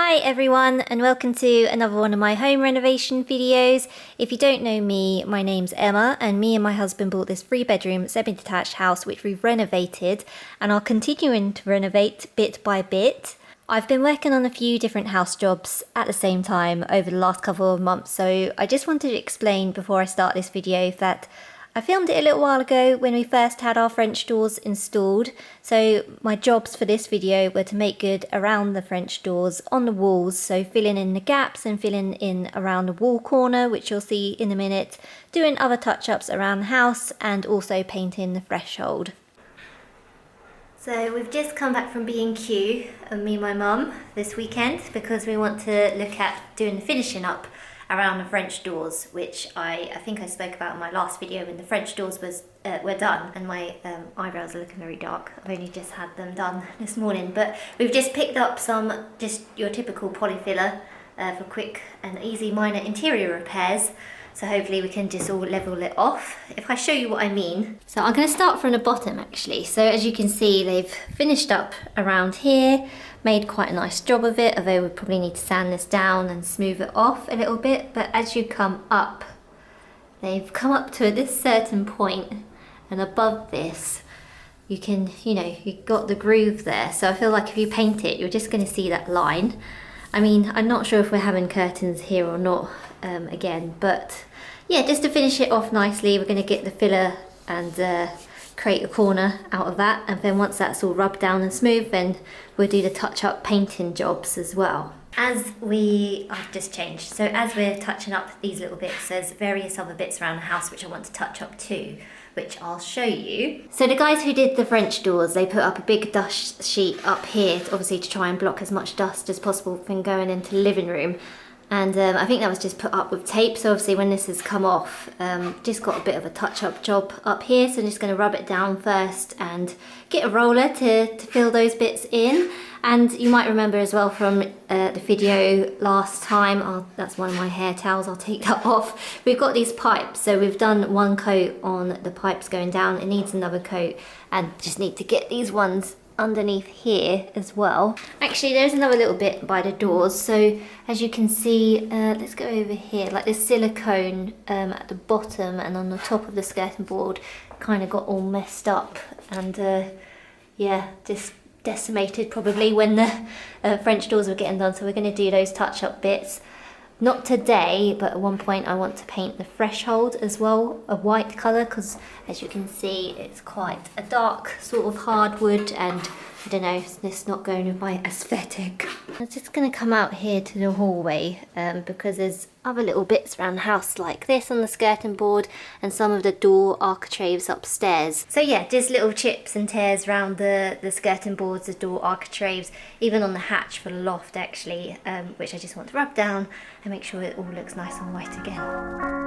Hi everyone and welcome to another one of my home renovation videos. If you don't know me, my name's Emma and me and my husband bought this 3-bedroom semi-detached house which we've renovated and are continuing to renovate bit by bit. I've been working on a few different house jobs at the same time over the last couple of months, so I just wanted to explain before I start this video that I filmed it a little while ago when we first had our French doors installed, so my jobs for this video were to make good around the French doors on the walls, so filling in the gaps and filling in around the wall corner, which you'll see in a minute, doing other touch-ups around the house and also painting the threshold. So we've just come back from B&Q, me and my mum, this weekend because we want to look at doing the finishing up around the French doors, which I think I spoke about in my last video when the French doors were done, and my eyebrows are looking very dark. I've only just had them done this morning, but we've just picked up some just your typical polyfiller for quick and easy minor interior repairs. So hopefully we can just all level it off. If I show you what I mean. So I'm going to start from the bottom actually. So as you can see, they've finished up around here, made quite a nice job of it, although we probably need to sand this down and smooth it off a little bit. But as you come up, they've come up to this certain point, and above this, you can, you've got the groove there. So I feel like if you paint it, you're just going to see that line. I mean, I'm not sure if we're having curtains here or not again, but yeah, just to finish it off nicely, we're going to get the filler and create a corner out of that, and then once that's all rubbed down and smooth, then we'll do the touch-up painting jobs as well. I've just changed, so as we're touching up these little bits, there's various other bits around the house which I want to touch up too, which I'll show you. So the guys who did the French doors, they put up a big dust sheet up here, obviously to try and block as much dust as possible from going into the living room. And I think that was just put up with tape, so obviously when this has come off, just got a bit of a touch-up job up here, so I'm just going to rub it down first and get a roller to fill those bits in. And you might remember as well from the video last time, that's one of my hair towels, I'll take that off. We've got these pipes, so we've done one coat on the pipes going down, it needs another coat, and just need to get these ones underneath here as well. Actually, there's another little bit by the doors, so as you can see, let's go over here, like this silicone at the bottom and on the top of the skirting board kind of got all messed up, and yeah, just decimated probably when the French doors were getting done, so we're going to do those touch-up bits. Not today, but at one point I want to paint the threshold as well, a white colour, because as you can see it's quite a dark sort of hardwood, and I don't know, it's not going with my aesthetic. I'm just going to come out here to the hallway because there's other little bits around the house like this on the skirting board and some of the door architraves upstairs. So yeah, just little chips and tears around the skirting boards, the door architraves, even on the hatch for the loft actually, which I just want to rub down and make sure it all looks nice and white again.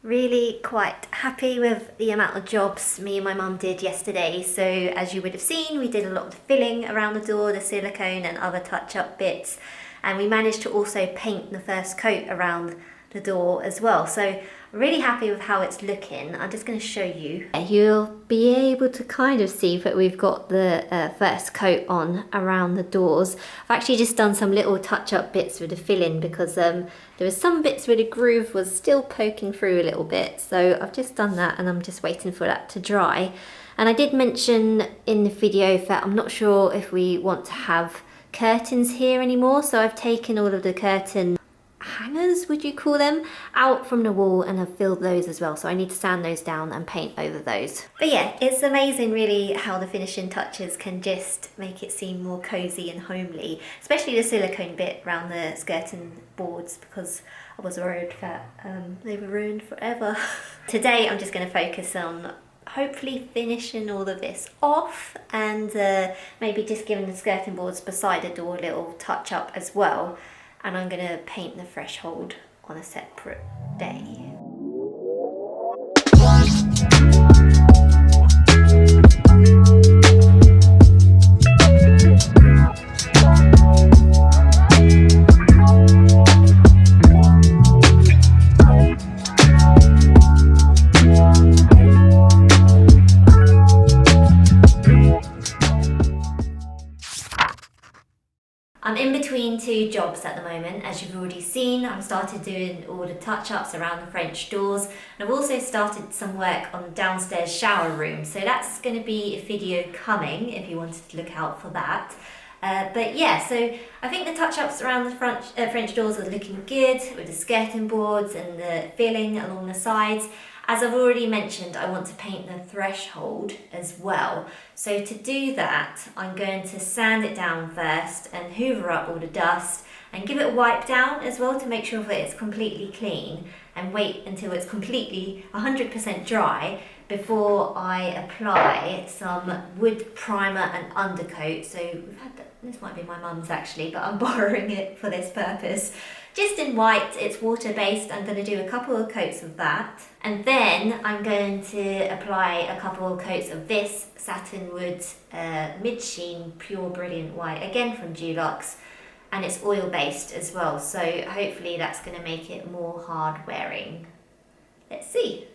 Really quite happy with the amount of jobs me and my mum did yesterday. So as you would have seen, we did a lot of the filling around the door, the silicone and other touch-up bits, and we managed to also paint the first coat around the door as well. So I'm really happy with how it's looking. I'm just going to show you. You'll be able to kind of see that we've got the first coat on around the doors. I've actually just done some little touch-up bits with the fill-in because there was some bits where the groove was still poking through a little bit. So I've just done that and I'm just waiting for that to dry. And I did mention in the video that I'm not sure if we want to have curtains here anymore. So I've taken all of the curtain hangers, would you call them, out from the wall and have filled those as well. So I need to sand those down and paint over those. But yeah, it's amazing really how the finishing touches can just make it seem more cozy and homely, especially the silicone bit around the skirting boards, because I was worried that they were ruined forever. Today I'm just going to focus on hopefully finishing all of this off and maybe just giving the skirting boards beside the door a little touch up as well. And I'm going to paint the threshold on a separate day. I'm in between two jobs at the moment. As you've already seen, I've started doing all the touch-ups around the French doors, and I've also started some work on the downstairs shower room. So that's going to be a video coming if you wanted to look out for that. But yeah, so I think the touch-ups around the French doors are looking good with the skirting boards and the filling along the sides. As I've already mentioned, I want to paint the threshold as well. So to do that, I'm going to sand it down first and hoover up all the dust and give it a wipe down as well to make sure that it's completely clean, and wait until it's completely 100% dry before I apply some wood primer and undercoat. So we've had that, this might be my mum's actually, but I'm borrowing it for this purpose. Just in white, it's water based. I'm going to do a couple of coats of that, and then I'm going to apply a couple of coats of this satin wood mid sheen pure brilliant white, again from Dulux, and it's oil based as well, so hopefully that's going to make it more hard wearing. Let's see.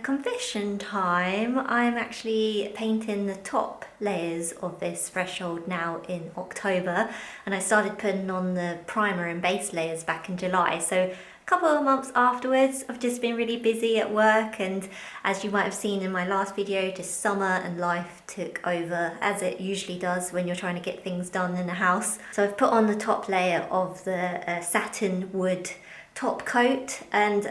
Confession time. I'm actually painting the top layers of this threshold now in October, and I started putting on the primer and base layers back in July. So a couple of months afterwards, I've just been really busy at work, and as you might have seen in my last video, just summer and life took over, as it usually does when you're trying to get things done in the house. So I've put on the top layer of the satin wood top coat, and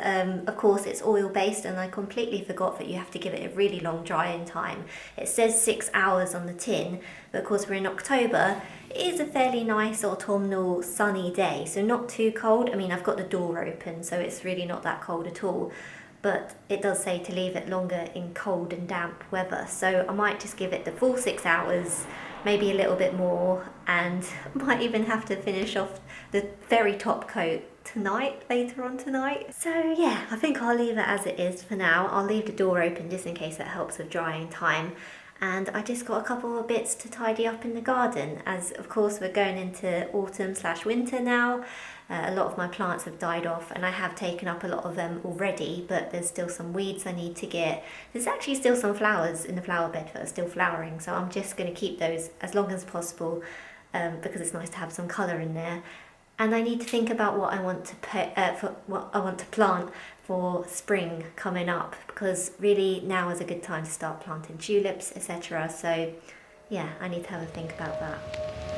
of course it's oil based, and I completely forgot that you have to give it a really long drying time. It says 6 hours on the tin, but of course we're in October. It is a fairly nice autumnal sunny day, so not too cold. I mean, I've got the door open, so it's really not that cold at all, but it does say to leave it longer in cold and damp weather, so I might just give it the full 6 hours, maybe a little bit more, and might even have to finish off the very top coat later on tonight. So yeah, I think I'll leave it as it is for now. I'll leave the door open just in case that helps with drying time. And I just got a couple of bits to tidy up in the garden, as of course we're going into autumn/winter now. A lot of my plants have died off, and I have taken up a lot of them already, but there's still some weeds I need to get. There's actually still some flowers in the flower bed that are still flowering, so I'm just going to keep those as long as possible, because it's nice to have some colour in there. And I need to think about what I want to plant for spring coming up, because really now is a good time to start planting tulips, etc. So yeah, I need to have a think about that.